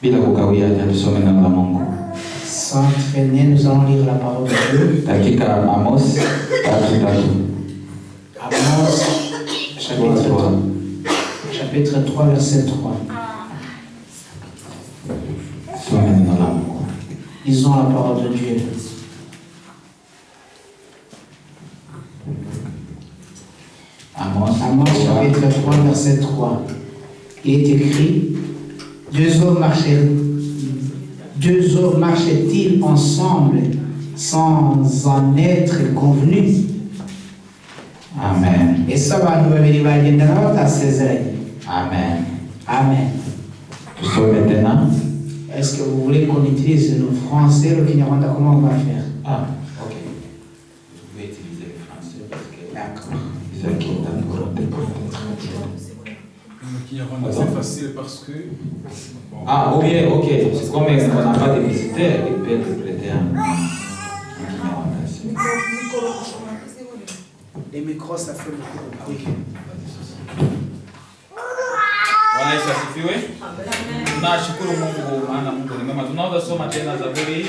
Bila kukawia tusome neno la Mungu. Sans traîner, nous allons lire la parole de Dieu. Katika Amos 3:3. Amos chapitre 3 verset 3. Tusome neno la Mungu. Lisons la parole de Dieu. Amos chapitre 3 verset 3. Il est écrit: deux hommes marchaient-ils ensemble sans en être convenus? Amen. Ese abantu babiri bagendana batasezeranye? Amen. Amen. Tusome tena. Est-ce que vous voulez qu'on utilise le français, le Kinyarwanda? Comment on va faire? Ah, ok. Vous pouvez utiliser le français parce que D'accord. c'est qui est dans le C'est facile parce que... Bon. Ah, ok, ok. C'est comme on n'a pas de visiteurs, il peut interpréter en Kinyarwanda. Les micros, ça fait beaucoup de bruit. Bwana Yesu asifiwe. Tunashukuru Mungu maana Mungu ni mwema. Tunaanza soma tena Zaburi.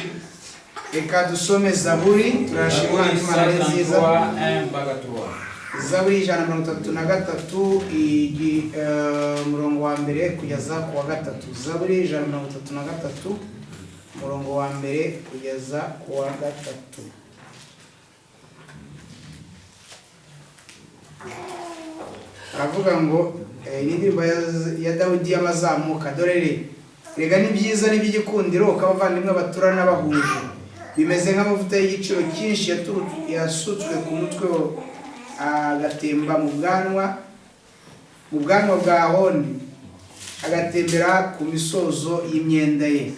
Reka dusome Zaburi, turashimira Imana nziza. 1 mpaka 3. Zaburi 133 murongo wa mbere kugeza ku wa gatatu. Zaburi 133 murongo wa mbere kugeza ku wa gatatu. Aravuga ngo indirimbo ya Dawidi y'amazamuka, dore rega ni byiza n'iby'igikundiro kabavandimwe batura n'abahuje, bimeze nk'amavuta y'igiciro cyinshi yasutswe ku mutwe agatemba mu bwanwa bwa Ahoni, agatembera ku misozo y'imyenda ye,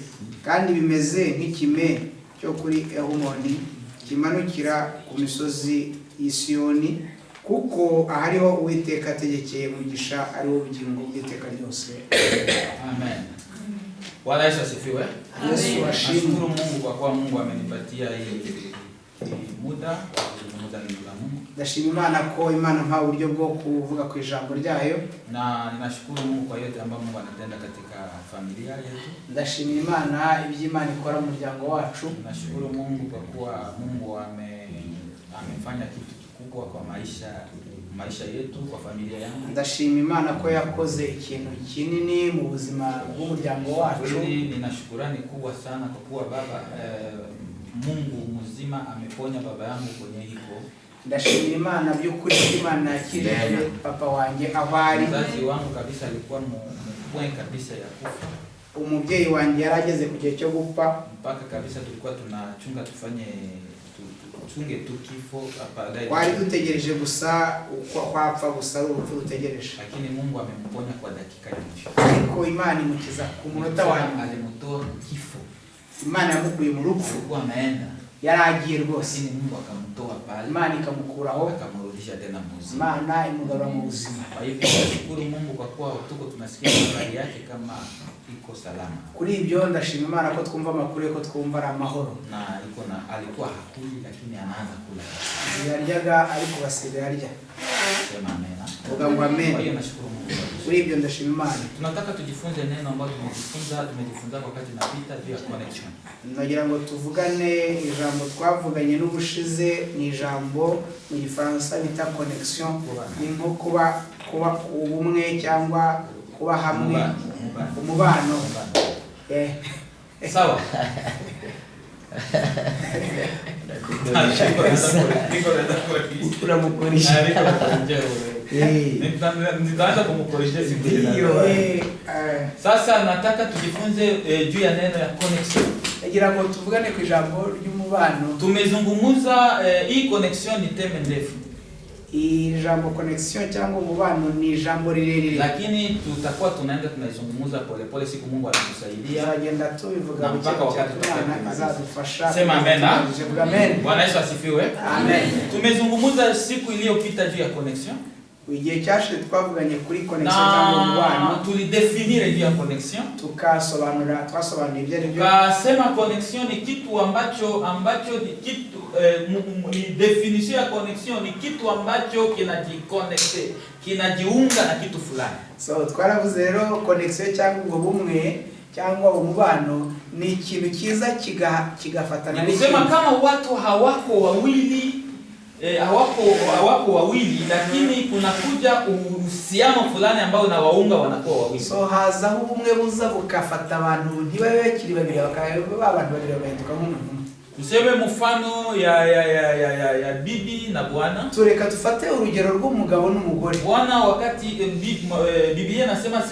kandi bimeze nk'ikime cyo kuri Ehumoni kimanukira ku misozi y'Isiyoni, kuko ahariho Uwiteka ategekeye umugisha, ariwo bugingo bw'iteka ryose. Amen. Bwana Yesu asifiwe. Yesu ashimwe. Nashukuru Mungu kwa kuwa Mungu amenipatia hii muda kuzungumza neno la Mungu. Ndashima Imana ko Imana mpa uburyo bwo kuvuga ku ijambo ryayo. Na ninashukuru Mungu kwa yote ambayo Mungu anatenda katika familia yetu. Ndashimira Imana iby'Imana ikora mu muryango wacu. Nashukuru Mungu kwa kuwa Mungu amefanya kitu kikubwa kwa maisha yetu, kwa familia yangu. Ndashima Imana ko yakoze ikintu kinini mu buzima bw'umuryango wacu. Nina shukrani kubwa sana kwa kuwa baba Mungu mzima ameponya baba yangu kwenye hiko. Ndashimira Imana by'ukuri Imana yakirije papa wanjye aho ari. Mzazi wangu kabisa alikuwa mwe kabisa ya kufa. Umubyeyi wanjye yarageze ku gihe cyo gupfa, Mpaka kabisa tulikuwa tunachunga tuchunge tu kifo baadaye. Wari dutegereje gusa uko kwapfa gusa urupfu dutegereje. Lakini Mungu amemponya kwa dakika ya mwisho. Ariko Imana imukiza ku munota wa nyuma. Alimtoa kifo. Imana yamukuye mu rupfu. Alikuwa ameenda. Yaragiye rwose. Lakini Mungu akamtoa pale. Imana ikamukuraho, akamrudisha tena mzima. Imana imugarura mu buzima. Kwa hivyo nashukuru Mungu kwa kuwa tuko tunasikia habari yake kama iko salama. Kuri ibyo ndashima Imana ko twumva amakuru ko twumva ari amahoro. Na alikuwa hakuli lakini anaanza kula. Yaryaga ariko basigaye arya. Sema amen. Vuga ngo amen. Kwa hiyo nashukuru Mungu. Kuri ibyo ndashima Imana. Tunataka tujifunze neno ambalo tumejifunza wakati napita juu ya connection. Nagira ngo tuvugane ijambo twavuganye n'ubushize, ni ijambo mu Gifaransa bita connection, ni nko kuba ubumwe cyangwa kuba hamwe, umubano. Sawa. Uramukoresha. Nitaanza kumkoresha siku ile. Sasa nataka tujifunze juu ya neno ya connection. Nagira ngo tuvugane ku ijambo ry'umubano. Tumezungumza hii connection ni teme ndefu. Ijambo connection cyangwa umubano ni ijambo rirerire. Lakini tutakuwa tunaenda tunazungumza pole pole, siku Mungu anatusaidia. Agenda tubivuga mpaka wakati azadufasha. Sema amen. Amen. Bwana Yesu asifiwe. Amen. Tumezungumza siku iliyopita juu ya connection. Igihe cyashe twavuganye kuri connection cyangwa umubano. Tulidefinire juu ya connection. Twasobanura ibyo ari byo. Kasema connection ni kitu ambacho ni kitu ni definition ya connection ni kitu ambacho kinajiunga na kitu fulani. So twaravuze rero connection cyangwa ubwo bumwe cyangwa umubano ni ikintu kiza kigafatana. Nikusema kama watu hawako wawili lakini kunakuja uhusiano fulani ambao na waunga wanakuwa wawili. So haza ubumwe buza bukafata abantu ntibabe bakiri babiri bakaba abantu babiri bahinduka nk'umuntu. Tuseme mfano ya bibi na bwana. Tureka tufate urugero rw'umugabo n'umugore. Bwana wakati Biblia nasema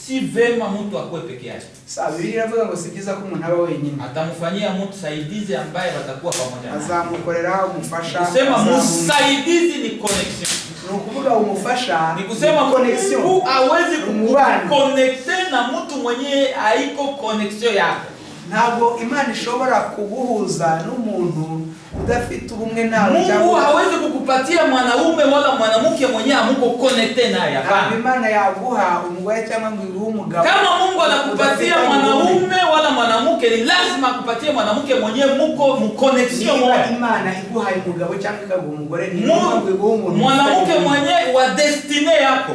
si vema mtu akue peke yake. Sasa Biblia inavuga ngo si byiza ko umuntu aba wenyine. Atamfanyia mtu saidizi ambaye watakuwa pamoja naye. Azamukorera umufasha. Kusema msaidizi ni connection. Ni ukuvuga umufasha ni kusema connection. Mungu hawezi kuconnecte na mtu mwenye haiko connection yako. Ntabwo Imana ishobora kuguhuza n'umuntu udafite ubumwe nawe. Mungu hawezi kukupatia mwanaume wala mwanamke mwenye amuko connecte naye. Hapana. Imana yaguha umugore cyangwa ngo umugabo. Kama Mungu anakupatia mwanaume wala mwanamke ni lazima akupatie mwanamke mwenye muko connection moja. Imana iguha umugabo cyangwa ikaguha umugore ni umuntu mwanamke mwenye wa destiny yako.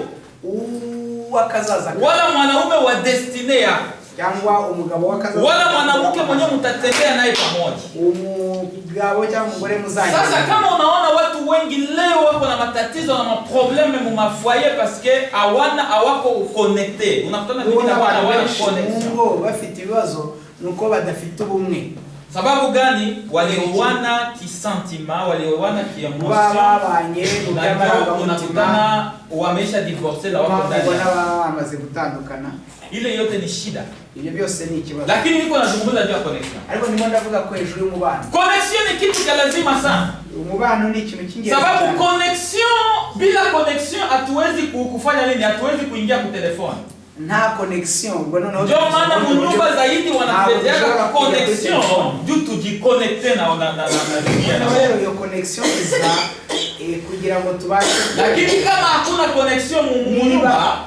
Wakazaza. Wala mwanaume wa destiny yako. Cyangwa umugabo wakazaza. Wala mwanamke mwenye mtatembea naye pamoja. Umugabo cyangwa umugore muzanye. Sasa kama unaona watu wengi leo wako na matatizo na maprobleme mu mafoyer parce que hawako connecté. Unakutana bibi na bwana wala connection. Ngo bafite ibibazo nuko badafite ubumwe. Sababu gani? Walioana kisentima, walioana kiemotion. Babanye unakutana wameisha divorce na wako ndani. Wamaze gutandukana. Ile yote ni shida. Ile byose ni ikibazo. Lakini niko nazungumza juu ya connection. Ariko ndimo ndavuga ko hejuru y'umubano. Connection ni kitu cha lazima sana. Umubano ni ikintu cy'ingenzi. Sababu connection, bila connection hatuwezi kufanya nini? Hatuwezi kuingia kwa telefoni. Nta connection ubwo noneho. Ndio maana munyumba zaidi wanapeleka connection juu tujiconnecte na dunia. Hiyo connection iza kugira ngo tubashe. Lakini kama hakuna connection mu nyumba,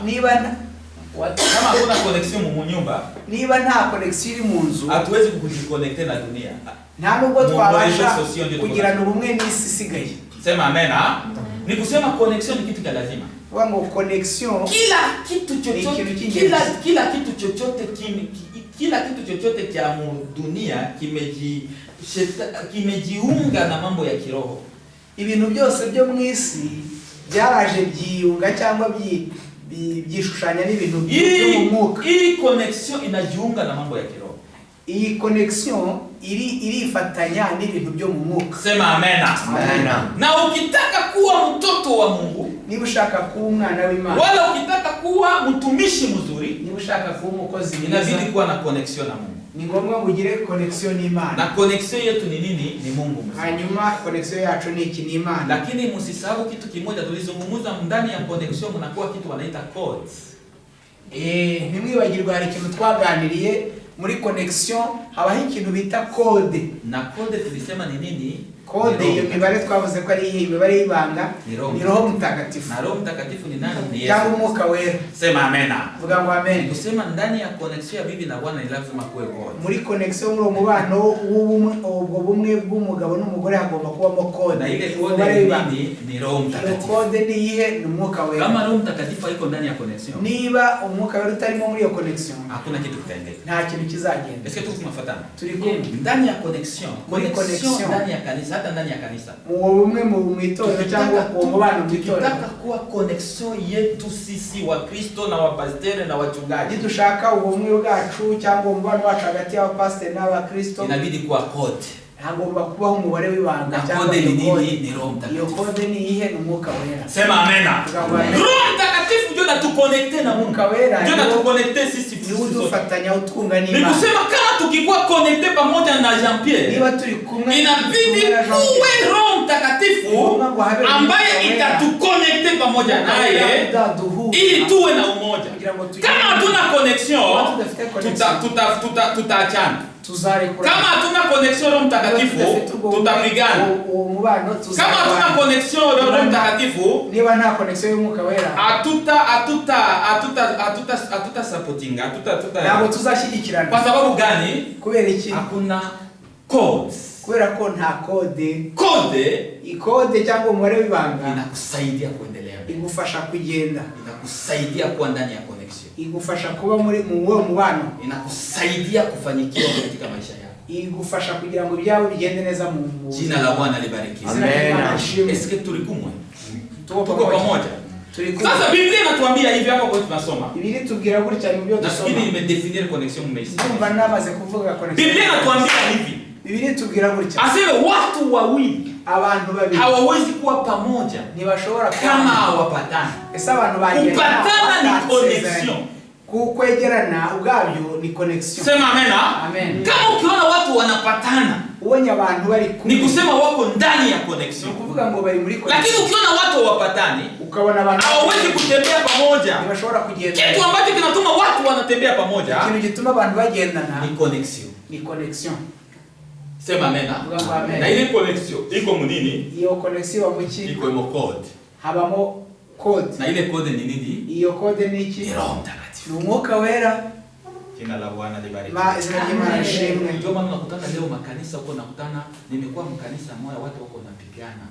kama hakuna connection mu nyumba, niba nta connection iri mu nzu, hatuwezi kujiconnecte na dunia. Nta nubwo twabasha kugira ubumwe n'isi isigaye. Sema amen. Ni kusema connection ni kitu cha lazima. Wango connection kila kitu chochote cha dunia kimejiunga na mambo ya kiroho. Ibintu byose byo mu isi byaraje byiyunga cyangwa byishushanya n'ibintu byo mu mwuka. Hii connection inajiunga na mambo ya kiroho. Iyi connection irifatanya n'ibintu byo mu mwuka. Sema amen. Amen. Na ukitaka kuwa mtoto wa Mungu, niba ushaka kuba umwana w'Imana, wala ukitaka kuwa mtumishi mzuri, niba ushaka kuba umukozi mwiza, inabidi kuwa na connection na Mungu. Ni ngombwa mugire connection n'Imana. Na connection yetu ni nini? Ni Mungu mzima. Hanyuma connection yacu ni iki? Ni Imana. Lakini msisahau kitu kimoja tulizungumza ndani ya connection, mnakuwa kitu wanaita codes. Ntimwibagirwe hari ikintu twaganiriye muri connection, habaho ikintu bita code. Na code tulisema ni nini? Code iyo mibare twavuze ko ari imibare y'ibanga, ni Roho Mtakatifu. Na Roho Mtakatifu ni nani? Ni Yesu. Cyangwa Umwuka Wera. Sema amen. Vuga ngo amen. Kusema ndani ya connection ya bibi na bwana ni lazima kuwe code. Muri connection muri umubano ubwo bumwe bw'umugabo n'umugore hagomba kubamo code. Na ile code ni Roho Mtakatifu. Code ni ihe? Ni Umwuka Wera. Kama Roho Mtakatifu iko ndani ya connection, niba Umwuka Wera utarimo muri iyo connection, hakuna kitu kitaendelea. Nta kintu kizagenda. Est-ce que tunafuatana? Turi kumwe ndani ya connection ndani ya kanisa, hata ndani ya kanisa. Umwe mu itorero cyangwa umubano mu itorero. Tunataka kuwa connection yetu sisi wa Kristo na wa pastor na wachungaji. Dushaka ubumwe bwacu cyangwa umubano wacu hagati y'aba pastor n'aba Kristo, inabidi kuwa code. Hagomba kubaho umubare w'ibanga cyangwa code ni Roho Mtakatifu. Iyo code ni ihe? Ni Umwuka Wera. Sema amen. Roho Mtakatifu ndio natuconnecte na Mungu. Ndio natuconnecte sisi udufatanya utunga n'Imana. Ni kusema kama tukikuwa connecte pamoja na Jean Pierre, niba turi kumwe, inabidi kuwe Roho Mtakatifu ambaye itatuconnecte pamoja naye ili tuwe na umoja. Kama hatuna connection, tutaachana. Kama hatuna connection Roho Mtakatifu, tutapigana. Kama hatuna connection Roho Mtakatifu, niba nta connection y'Umwuka Wera, hatuta supporting, ntabwo tuzashyigikirana. Kwa sababu gani? Kubera iki? Hakuna codes. Kubera ko nta code. Code cyangwa umubare w'ibanga inakusaidia kuendelea, igufasha kugenda, inakusaidia kuwa ndani ya connection. connection. igufasha kuba muri mu wo mubano, Inakusaidia kufanikiwa katika maisha yako. igufasha kugira ngo ibyawe bigende neza mu Jina la Bwana libarikiwe. Amen. Eske tulikumwe? Tuko Tuko pamoja. Sasa Biblia inatuambia hivi hapo kwa tunasoma. Biblia tubwira gutya mu byo dusoma. Nafikiri nimedefinir connection mmeisi. Ndumva namaze kuvuga connection. Biblia inatuambia hivi. Biblia tubwira gutya. Aseme watu wawili abantu babiri hawawezi kuwa pamoja ntibashobora kama hawapatani. Ese abantu bagiye Kupatana ni connection. Kukwegerana ubwabyo ni connection. Sema amen. Amen. Kama ukiona watu wanapatana, ubonye abantu bari ni kusema wako ndani ya connection. Kuvuga ngo bari muri connection. Lakini ukiona watu hawapatani, ukabona abantu hawawezi kutembea pamoja. Ntibashobora kugenda. Kitu ambacho kinatuma watu wanatembea pamoja, ikintu gituma abantu bagendana ni connection. Ni connection. Sema amen. Amen. Na ile connection iko munini? Iyo connection muki Iko imo code. Habamo code. Na ile code ni nini? Iyo code ni iki? Roho Mtakatifu. Ni Umwuka Wera. Jina la Bwana libarikiwe. Izina ry'Imana lishimwe. Ndio maana unakutana leo makanisa huko, nakutana nimekuwa mkanisa moja watu wako wanapigana.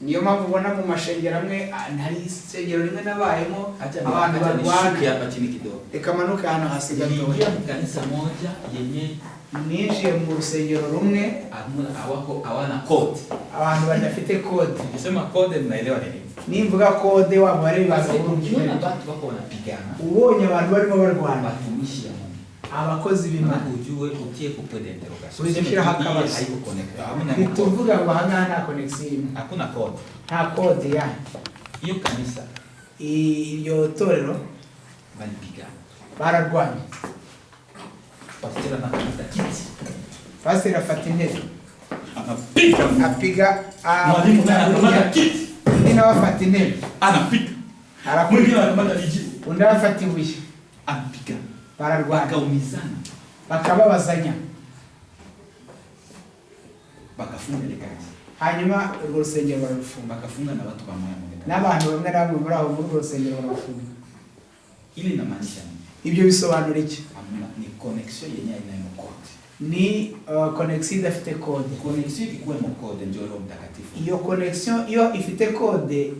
Niyo mpamvu ubona mu mashengero amwe ntari isengero rimwe nabayemo abantu barwana. Hapa chini kidogo. Ikamanuka hano hasi gato. Niliingia mkanisa moja yenye ninjiye mu rusengero rumwe hawana code. Abantu badafite code. Nikisema code mnaelewa nini? Nimvuga code wabo bari baza kuona watu wako wanapigana. Ubonye abantu barimo barwana. Batumishi ya Mungu. Abakozi b'Imana. Ujue utie ku point d'interrogation. Ushyira hakabazo. Haiko connect. Nituvuga ngo hanga nta connection. Hakuna code. Nta code ya. Hiyo kanisa. Iyo torero Balipigana. Bararwanye. Pastor anakamata kiti. Pastor afata intebe. Apiga. Mwalimu anakamata kiti. Undi nawe afata intebe. Anapiga. Mwingine anakamata vijiti. Undi afata ibuye. Anapiga. Bararwana. Bakaumizana. Bakababazanya. Bakafunga ile kanisa. Hanyuma urwo rusengero bararufunga. Bakafunga na watu pamoja mmoja. N'abantu bamwe na bamwe muri abo muri urwo rusengero bararufunga. Ile inamaanisha nini? Ibyo bisobanura iki? Ni connection yenyewe ina code. Ni connection idafite code. Connection ikuwe mu code ndio Roho Mtakatifu. Iyo connection iyo ifite code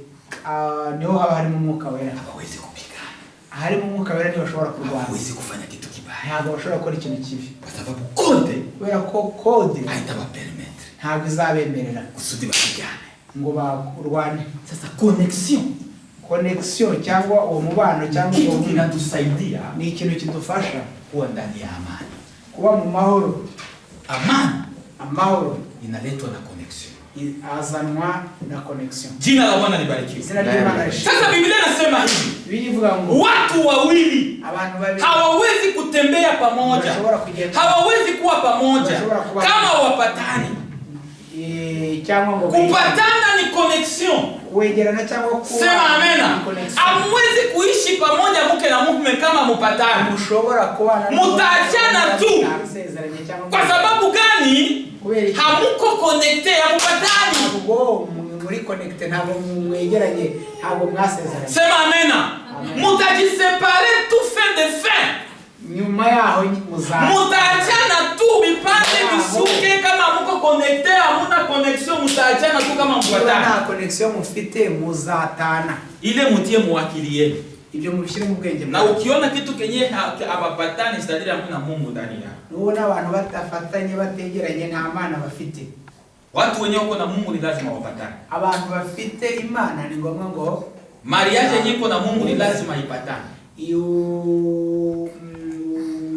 niho haba harimo Umwuka Wera. Hawezi kupigana. Harimo Umwuka Wera niyo bashobora kurwana. Hawezi kufanya kitu kibaya. Ntabwo bashobora gukora ikintu kibi. Kwa sababu code kubera ko code haitaba permettre. Ntabwo izabemerera Kusudi bapigane. ngo barwane. Sasa connection cyangwa uwo mubano cyangwa uwo kinatusaidia ni ikintu kidufasha kuwa ndani ya amani. Kuba mu mahoro. Amahoro inaletwa na connection. Azanwa na connection. Jina la Bwana libarikiwe. Sasa Biblia inasema hivi. Biblia ngo watu wawili abantu babiri hawawezi kutembea pamoja. Hawawezi kuwa pamoja kama hawapatani. Cyangwa ngo kupatana ni connection. Kuwegerana cyangwa kuwa. Sema amena. Hamwezi kuishi pamoja mke na mume kama mpatani. Mushobora kuwa mutaachana tu. Kwa sababu gani? Hamuko connected, hamupatani. Ngo muri connected ntabwo mwegeranye, ntabwo mwasezeranye. Sema amena. Mutajisepare tout fin de fin. Nyuma yaho mutaachana tu bipande bisuke kama muko connected, hamuna connection, mutaachana tu kama mpatani. Nta connection mufite muzatana. Ile mutie muwakili yenu. Ibyo mubishire mu bwenge. Na ukiona kitu kenye abapatani stadili hamuna Mungu ndani yao. Nuona abantu batafatanye bategeranye nta Mana bafite. Watu wenye wako na Mungu ni lazima wapatane. Abantu bafite Imana ni ngombwa ngo mariage yenye iko na Mungu ni lazima ipatane. Iyo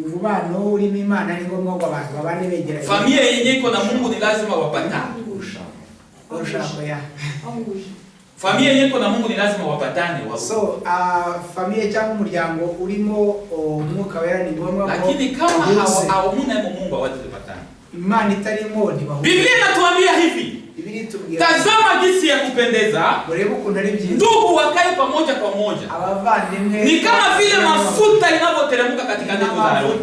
mubano urimo Imana ni ngombwa ngo abantu babane begeranye. Familia yenye iko na Mungu ni lazima wapatane. Ushako ya. Familia yenye iko na Mungu ni lazima wapatane. So familia cyangwa umuryango urimo Umwuka Wera ni ngombwa. Lakini kama hawamuna Mungu hawatapatana. Imana itarimo ntibahuje. Biblia inatuambia hivi. Tazama jinsi ya kupendeza. Ndugu wakae pamoja kwa moja. Ni kama vile mafuta inavyoteremka katika ndevu za Haruni.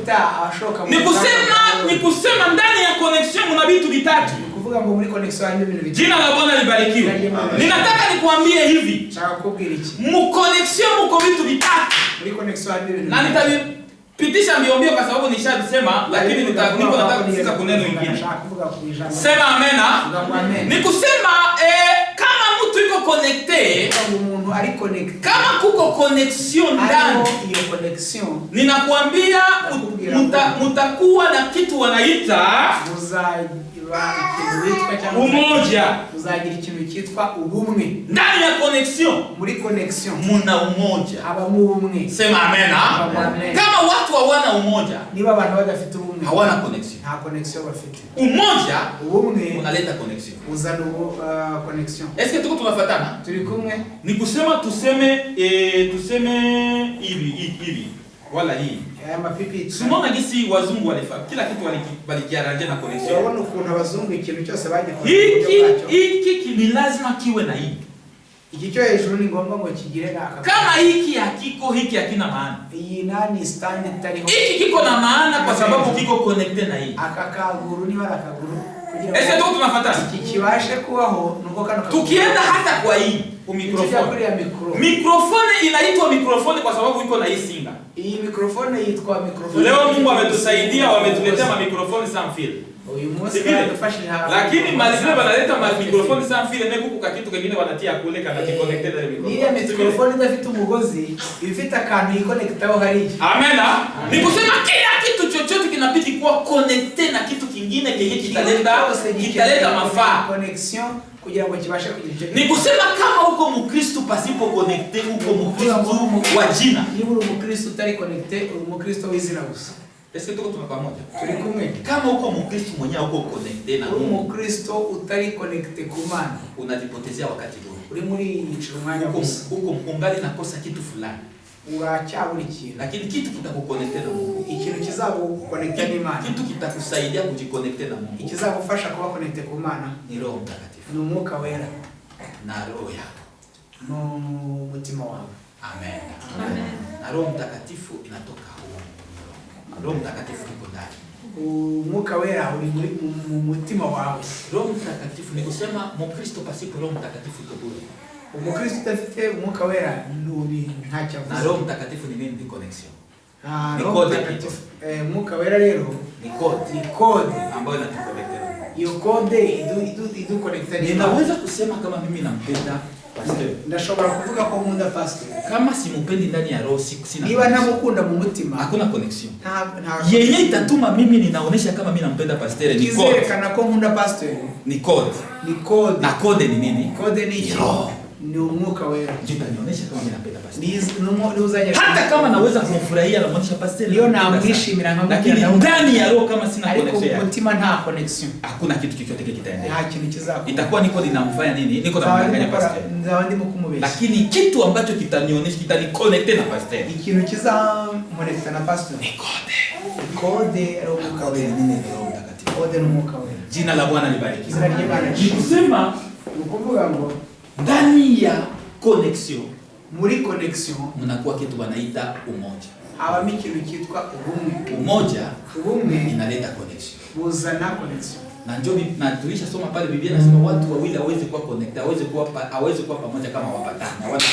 Ni kusema ndani ya connection kuna vitu vitatu. Jina la Bwana libarikiwe. Ninataka nikuambie hivi. Mu connection muko vitu vitatu. Na nitapitisha mbio kwa sababu nishabisema, lakini niko nataka kufika kwa neno lingine. Sema amena. Ni kusema kama mtu yuko connected, ari connect. Kama kuko connection ndani, iyo connection, ninakuambia mutakuwa na kitu wanaita umoja. Uzagira ikintu cyitwa ubumwe. Ndani ya connection, muri connection muna umoja. Aba mu ubumwe. Sema amen. Kama watu hawana umoja, niba abantu badafite ubumwe, hawana connection. Nta connection bafite. Umoja, ubumwe unaleta connection. Uzana connection. Est-ce que tuko tunafuatana? Turi kumwe. Ni kusema tuseme hivi wala hii. Mapipi. Simona gisi wazungu walifanya kila kitu walikiaranje na connection. Waona kuna wazungu ikintu cyose bagiye hiki ni lazima kiwe na hii. Iki cyo hejuru ni ngombwa ngo kigire naka. Kama hiki hakiko, hiki hakina maana. Iyi nani stand itariho. Hiki kiko na maana kwa sababu kiko connected na hii. Akakaguru ni wala kaguru. Ese tuko tunafuatana. Kibashe kubaho nuko kano. Tukienda hata kwa hii mikrofoni. Mikrofoni inaitwa mikrofoni kwa sababu iko na hii singa. Hii mikrofoni inaitwa mikrofoni. Leo Mungu ametusaidia, wametuletea mikrofoni sans fil. Lakini mazile banaleta mikrofoni sans fil na kuko kitu kingine wanatia kule kana connected na mikrofoni. Ile mikrofoni ndafite umugozi, ifite akantu iconnectaho hari. Amen. Ni kusema kila kitu chochote kinabidi kuwa connected na kitu kingine kenye kitaleta mafaa. Connection kugira ngo kibashe kugira. Ni kusema kama uko Mkristo pasipo connected, uko Mkristo wa jina. Ni uri Mkristo utari connected, uri Mkristo wizina gusa. Ese tuko pamoja. Turi kumwe. Kama uko Mkristo mwenyewe uko connected na Mungu, Mkristo utari connected ku Mana, unajipotezea wakati bure. Uri muri yiciro mwanya gusa. Uko ungali nakosa kitu fulani. Uracyaburi kintu. Lakini kitu kitakuconnected na Mungu. Ikintu kizaguconnected n'Imana. Kitu kitakusaidia kujiconnected na Mungu. Ikizagufasha kuba connected ku Mana ni Roho Mtakatifu. Ni Umwuka Wera na roho yako. No mutima wako. Amen. Amen. Na Roho Mtakatifu inatoka huko. Roho Mtakatifu yuko ndani. Umwuka Wera uri mu mutima wawe. Roho Mtakatifu ni kusema Mkristo pasipo Roho Mtakatifu yuko bure. Umukristo utafite Umwuka Wera ndubi ntacyo avuze. Na Roho Mtakatifu ni nini? Ni connection. Ni code. Umwuka Wera rero ni code. Ni code ambayo inatuconnecta. Iyo code idu connecta. Ninaweza kusema kama mimi nampenda pastor. Ndashobora kuvuga ko nkunda pastor. Kama simpendi ndani ya roho sina. Niba namukunda mu mutima hakuna connection. Yenye itatuma mimi ninaonesha kama mimi nampenda pastor ni code. Kizerekana ko nkunda pastor. Ni code. Ni code. Na code ni nini? Code ni roho. Ni Umwuka Wera. Jitanionyesha kama mimi napenda pastor. Hata kama naweza kumfurahia na mmoja pastor. Leo namwishimira lakini ndani ya roho kama sina connection. Ariko mutima nta connection. Hakuna kitu chochote kitaendelea. Nta kintu kizako. Itakuwa niko ninamfanya nini? Niko namdanganya pastor. Ndawandi mukumubesha. Lakini kitu ambacho kitanionyesha kitani-connect na pastor. Ikintu kizamconnect na pastor. Ni code. Code Roho Mtakatifu. Nini Roho Mtakatifu? Code ni Umwuka Wera. Jina la Bwana libarikiwe. Jina la Bwana. Ni kusema ukuvuga ngo ndani ya connection, muri connection mnakuwa kitu wanaita umoja. Habamo ikintu kitwa ubumwe. Ubumwe inaleta connection. Buzana connection. Na ndio na tulisha soma pale Biblia nasema watu wawili hawezi kuwa connect, hawezi kuwa pamoja kama wapatana. Abantu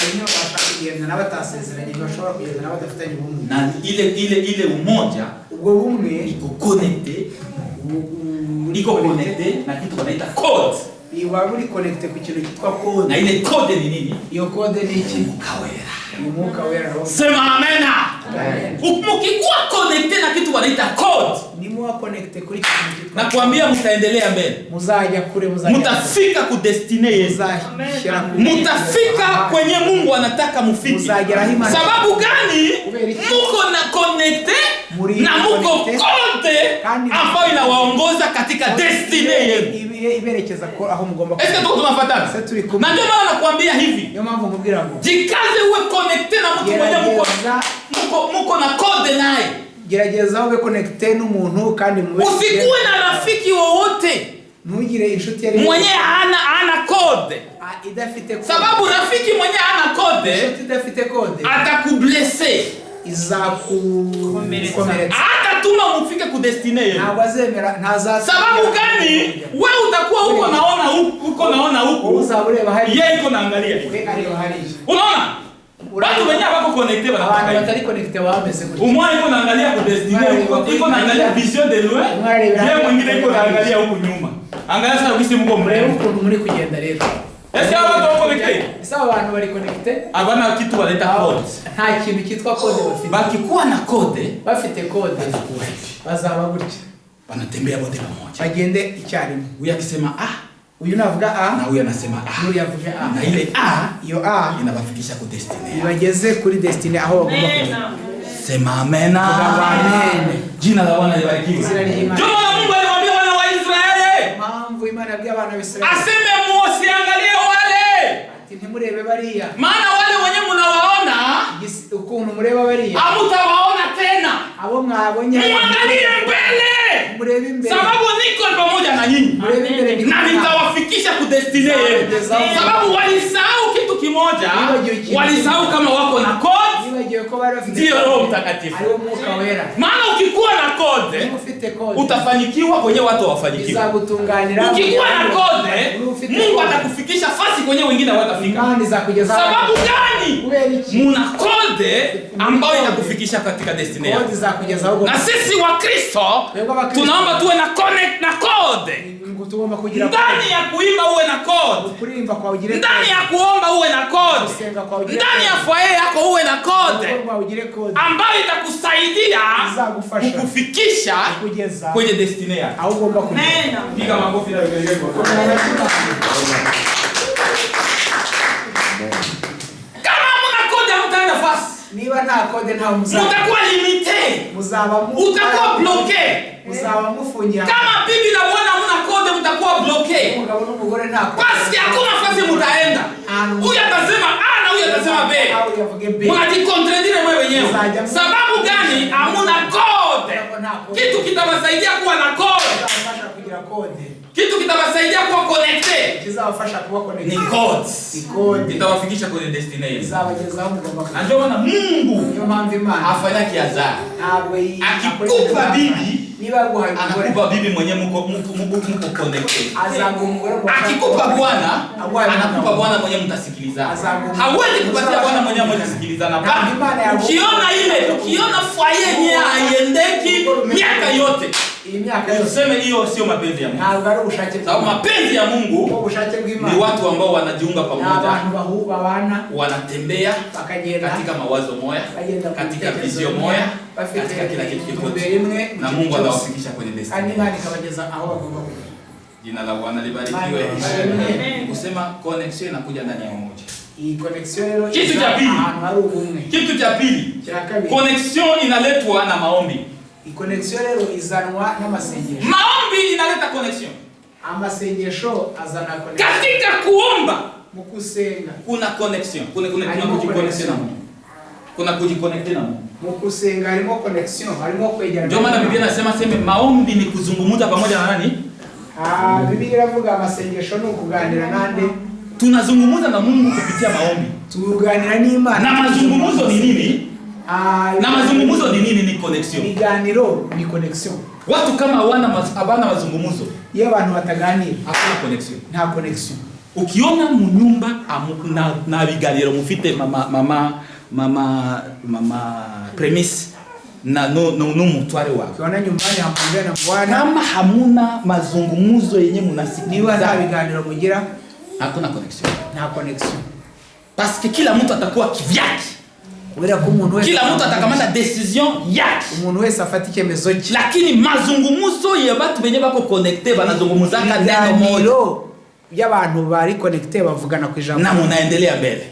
wenyewe bashakigenda na batasezeranye bashobora kugenda na badafitanye ubumwe. Na ile umoja, ubwo bumwe iko connected na kitu wanaita code. Iwa uri connected ku kintu kitwa code. Na ile code ni nini? Iyo code ni iki? Umwuka Wera. Sema amen. Mkikuwa connected na kitu wanaita code, ni mwa connected kuri kitu kitwa. Nakwambia mtaendelea mbele. Muzaja kure mutafika ku destiny yenu. Mutafika kwenye Mungu anataka mufike. Sababu gani? Muko na connected na muko code ambayo inawaongoza katika destiny yenu. Iberekeza ko aho mugomba kuba. Ese tunafuatana? Na ndio maana nakwambia hivi. Ndio mambo mubwira ngo jikaze uwe connected na mtu mwenye muko na code naye. Gerageza ube connected n'umuntu kandi mwe. Usikuwe na rafiki wowote. Ntugire inshuti yari mwenye hana code. Idafite code. Sababu rafiki mwenye hana code, inshuti idafite code, atakublesser. Izakukomeretsa. Atatuma mufike ku destiny yenu. Ntabwo azemera ntazasa. Sababu gani? Wewe utakuwa huko naona huko. Uzabuleba hari. Yeye iko naangalia. Wewe ariyo hari. Unaona? Watu wenyewe wako connected bana. Abantu batari connected wameze gutya. Umwe iko naangalia ku destiny, iko naangalia vision de loin. Yeye mwingine iko naangalia huko nyuma. Angalia sasa ukisi mko mrefu ukuntu muri kugenda rero. Est-ce que abantu bako connecté? Sawa abantu bari connecté? Abana kitu baleta code. Nta kintu kitwa code bafite. Bakikuwa na code, bafite code bazaba gutya. Wanatembea wote pamoja. Bagende icyarimwe. Huyu akisema uyu navuga na huyu anasema Huyu avuga na ile iyo inabafikisha ku destiny. Ibageze kuri destiny aho bagomba kujya. Sema amen. Amen. Jina la Bwana libarikiwe. Ndio Mungu aliwaambia wana wa Israeli. Mambo Imani yabwiye abana wa Israeli. Aseme muosiangalie wale. Ati ntimurebe bariya. Maana wale wenye mnawaona ukuntu mureba bariya. Hamutawaona tena. Abo mwabonye. Muangalie mbele. Murebe mbele. Sababu niko pamoja na nyinyi. Na nitawafikisha ku destiny yenu. Sababu walisahau kitu kimoja. Walisahau kama wako na code. Ndio Roho Mtakatifu. Maana ukikuwa na code utafanikiwa kwenye watu hawafanikiwi. Ukikuwa na code Mungu atakufikisha fasi kwenye wengine hawatafika. Sababu gani? Muna code ambayo itakufikisha katika destiny yako. Na sisi wa Kristo tunaomba tuwe na connect na code. Ndani ya kuimba uwe na code. Ndani ya kuomba uwe na code. Ndani ya foyer yako uwe na code ambayo itakusaidia kukufikisha kwenye destiny yako. Piga makofi na vigelegele. Kama mna code hamtaenda fast. Niba nta code nta muzaba. Mtakuwa limité. Utakuwa bloqué. Muzaba mufungia. Kama bibi na bwana mna code mtakuwa bloqué. Basi hakuna fasi mtaenda. Huyu atasema A na huyu atasema B. Mnajikontradire mwe wenyewe. Sababu gani? Hamuna code. Kitu kitabasaidia kuwa na code. Kitu kitabasaidia kuwa connected. Ni code. Kitawafikisha kwenye destiny yenu. Na ndio maana Mungu afanya kiazaa. Akikupa bibi, anakupa bibi mwenye mko connected. Akikupa bwana, anakupa bwana mwenye mtasikilizana. Hawezi kupatia bwana mwenye mtasikilizana. Ukiona foyer yenyewe haiendeki miaka yote. Useme hiyo sio mapenzi ya Mungu. Sababu mapenzi ya Mungu ni watu ambao wanajiunga pamoja, wanatembea katika mawazo moja, katika vision moja, katika kila kitu kimoja, na Mungu anawafikisha kwenye destiny. Jina la Bwana libarikiwe. Kusema connection inakuja ndani ya umoja. Kitu cha pili. Connection inaletwa na maombi. Connection rero izanwa n'amasengesho. Maombi inaleta connection. Amasengesho azana connection. Katika kuomba, mukusenga, kuna connection. Kuna kujikonekta na Mungu. Kuna kujikonekta na Mungu. Mukusenga harimo connection, harimo kwegerana. Ndio maana Biblia inasema maombi ni kuzungumza pamoja na nani? Biblia inavuga amasengesho no kuganira nande. Tunazungumza na Mungu kupitia maombi. Tuganira n'Imana. Na mazungumzo ni nini? Na mazungumzo ni nini? Ni connection. Biganiro ni connection. Watu kama hawana mazungumzo, iyo abantu bataganira, hakuna connection. Nta connection. Ukiona munyumba na biganiro mufite mama premise na no mutware wako. Ukiona nyumbani hampongea na Bwana, kama hamuna mazungumzo yenye mnasikiliza, nta biganiro mugira, hakuna connection. Nta connection. Parce que kila mtu atakuwa kivyake. Kila mtu atakamata decision yake. Umuntu wese afata icyemezo cye. Lakini mazungumzo ya watu benye bako connected banazungumuzanga neno moja. Y'abantu bari connected bavugana ku ijambo. Na munaendelea mbele.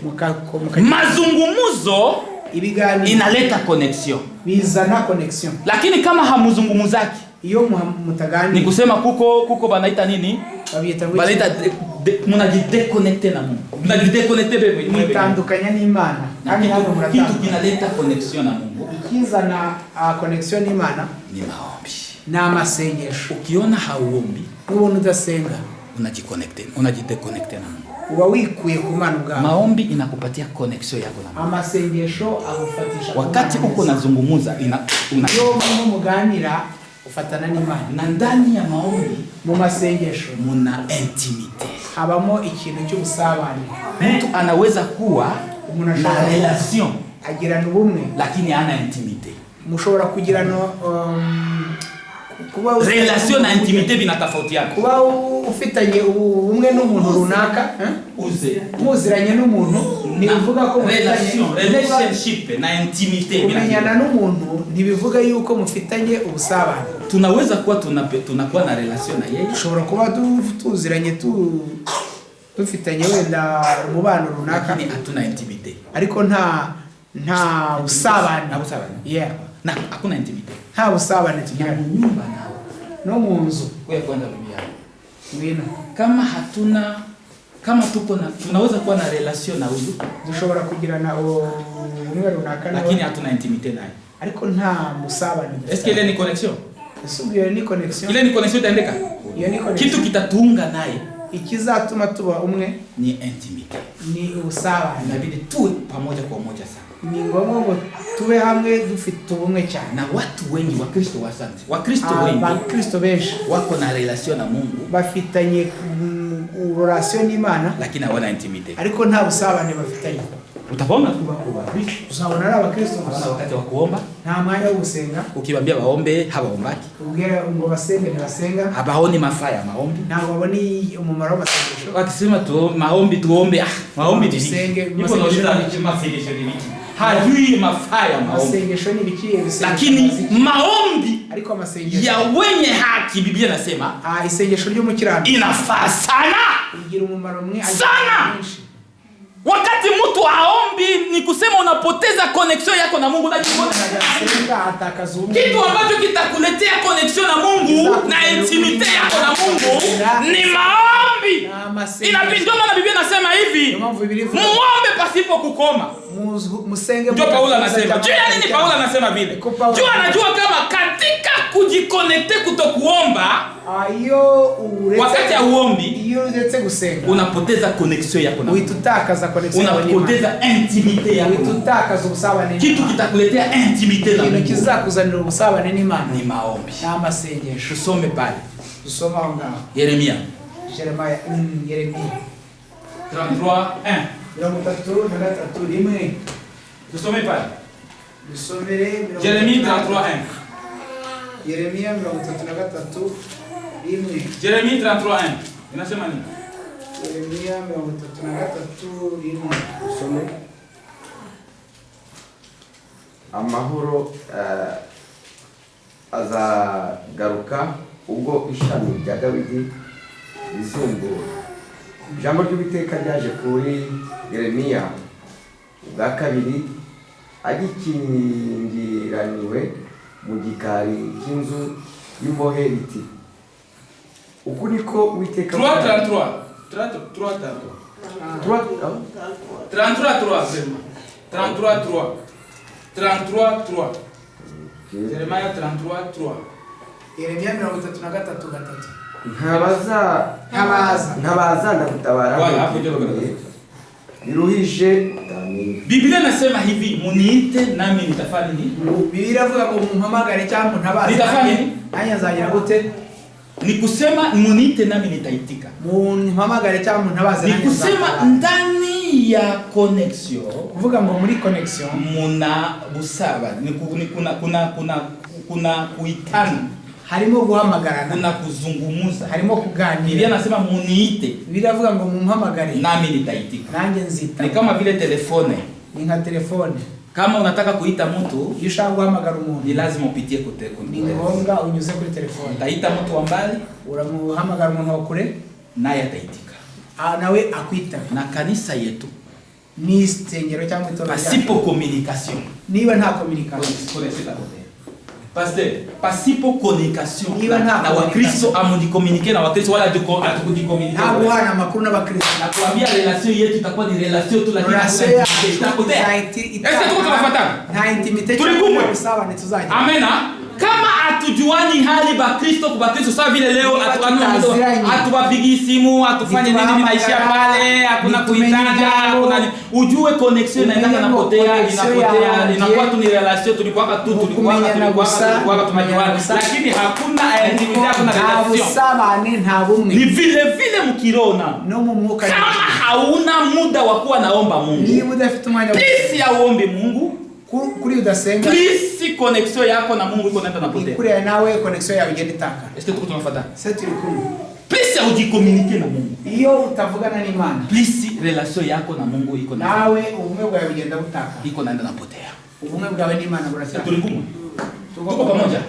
Mazungumzo ibiganiro inaleta connection. Bizana connection. Lakini kama hamuzungumuzaki, iyo mutagani, ni kusema kuko banaita nini? Banaita munajideconnecte na Mungu. Munajideconnecte bebe. Mutandukanya n'Imana. Kitu kinaleta connection na Mungu. Ikizana connection n'Imana ni maombi. Na amasengesho. Ukiona hauombi, ubona udasenga, unajideconnecte na Mungu. Uba wikuye ku Mana ubwawe. Maombi inakupatia connection yako na Mungu. Amasengesho ahufatisha. Wakati uko nazungumuza yo muganira ufatana n'Imana. Na ndani ya maombi, mu masengesho muna intimite. Habamo ikintu cy'ubusabane. Mtu anaweza kuwa na relation, agirana ubumwe, lakini hana intimite. Mushobora kugirana relation na intimité binatofautiana. Kuba ufitanye umwe n'umuntu runaka, muziranye n'umuntu nibivuga ko relationship na intimité kumenyana n'umuntu ntibivuga yuko mufitanye ubusabane. Tunaweza kuwa tunakuwa na relation na yeye, ushobora kuba tuziranye dufitanye wenda umubano runaka ni hatuna intimité, ariko nta usabane. Yeah, na hakuna intimité, nta usabane tugira mu nyumba nawe no mu nzu. Wewe kwanza bibi yako wino, kama tuko na tunaweza kuwa na relation na huyu, dushobora kugirana umwe runaka, lakini hatuna intimité naye, ariko nta musabane. Est-ce que ile ni connexion? Ile ni connexion. Ile ni connexion itaendeka. Kitu kitatunga naye, ikizatuma tuba umwe ni intimité, ni usabane. Inabidi tuwe pamoja kwa moja sana. Ni ngombwa ngo tube hamwe dufite ubumwe cyane. Na watu wengi wa Kristo wasanze, wa Kristo wengi, ba Kristo benshi wako na relation na Mungu, bafitanye relation n'Imana, lakini hawana intimité, ariko nta busabane bafitanye. Utaona kuba Kristo, uzabona ari abakristo gusa wakati wa kuomba nta mwanya wo gusenga, ukibambia baombe habaombaki, ubwira ngo basenge ntibasenga, habaoni mafaa ya maombi, ntabwo baboni umumaro w'amasengesho. wakisema tu maombi tuombe, maombi dusenge, masengesho ni wiki, hajui mafaa ya maombi. Masengesho ni wiki, lakini maombi ariko amasengesho ya wenye haki, Biblia inasema isengesho ry'umukirano inafaa sana, igira umumaro mwingi sana. Wakati mtu aombi ni kusema unapoteza connection yako na Mungu, kitu ambacho kitakuletea connection na Mungu na intimite yako na Mungu ni maombi. Inapindwa na Biblia inasema hivi, muombe pasipo kukoma. Musenge. Ndio Paulo anasema. Jua nini Paulo anasema vile? Jua anajua kama katika kujiconnecte kutokuomba, wakati ya uombi unapoteza connection yako na Mungu, unapoteza intimite yako, kitu kitakuletea intimite na Mungu, kizakuzanira ubusabane n'Imana ni maombi na amasengesho. Tusome pale, tusoma ngaho Yeremia 33:1. Tusome pale, dusomere Yeremia 33:1. Yeremia 33:1. Yeremia 33:1 inasema nini? Yeremia 33:1 dusome. Amahoro azagaruka ubwo ishami rya Dawidi rizumbura. Ijambo ry'Uwiteka ryaje kuri Yeremiya ubwa kabiri agikingiraniwe mu gikari cy'inzu y'imbohe riti, uku niko Uwiteka 33:3 Yeremia 33:3. Yeremia 33:3. Ntabaza ndagutabara niruhije. Biblia inasema hivi, muniite nami nitafanya nini? Biblia inavuga ngo mumpamagare cyangwa ntabaza nitafanya nini? Anya nzagira gute? Ni kusema muniite nami nitaitika. Mumpamagare cyangwa ntabaza nani? Ni kusema ndani ya connection, kuvuga ngo muri connection muna busaba, ni kuna kuitana, harimo guhamagarana, kuna kuzungumuza, harimo kuganira. Biblia inasema muniite, biravuga ngo mumpamagare nami nitaitika. Nanjye nzita. Ni kama vile telefone, ni nka telefone. Kama unataka kuita mtu, ushaka guhamagara umuntu, ni lazima upitie ku ni ngombwa unyuze kuri telefone. Utaita mtu wa mbali, uramuhamagara umuntu wa kure, naye ataitika, nawe akwita. Na kanisa yetu ni isengero cyangwa itorero, pasipo communication, niba nta communication, pasipo communication na Wakristo amudikommunike na Wakristo wala atukudikommunike. Ntabwo hana makuru na Wakristo. Nakwambia relation yetu itakuwa ni relation tu, lakini itapotea. Est-ce que tuko tunafuatana? Na intimite tulikumbwe sawa, ni tuzaje. Amena. Kama atujuani hali ba Kristo kwa Kristo sawa vile leo atubapigi simu, atufanye nini maisha pale, hakuna kuitana, hakuna ujue connection inaenda inapotea, inakuwa tu ni relation tulikuwa tumejuana, lakini hakuna intimite, hakuna relation. Sabane nta bumwe. Ni vile mkirona no mu mwuka. Kama hauna muda wa kuwa naomba Mungu, ni muda afite umwanya please ya uombe Mungu, kuri udasenga plus connexion yako na Mungu iko naenda napotea. Kuri nawe connexion yawe igenda itaka. Est-ce que tuko tunafuata? Sasa turi kumwe. Plus ya ujicommuniquer na Mungu. Iyo utavugana n'Imana. Plus relation yako na Mungu iko na. Nawe ubumwe bwawe bugenda butaka. Iko naenda napotea. Ubumwe bwawe n'Imana burasaka. Tuli kumwe. Tuko pamoja.